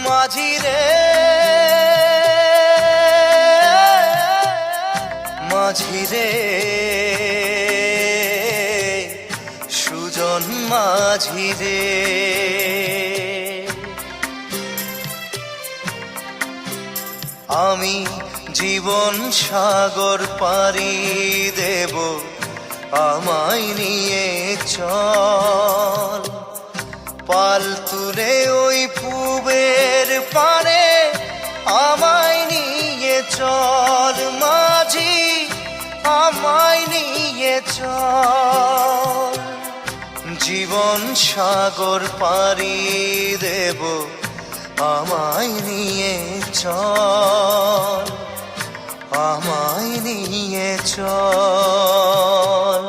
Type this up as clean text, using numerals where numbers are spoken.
মাঝি রে মাঝি রে সুজন মাঝি রে আমি জীবন সাগর পাড়ি দেব আমায় নিয়ে চল পাল তুলে ওই পুবের পারে আমায় নিয়ে চল মাঝি আমায় নিয়ে চল জীবন সাগর পাড়ি দেব আমায় নিয়ে চল আমায় নিয়ে চল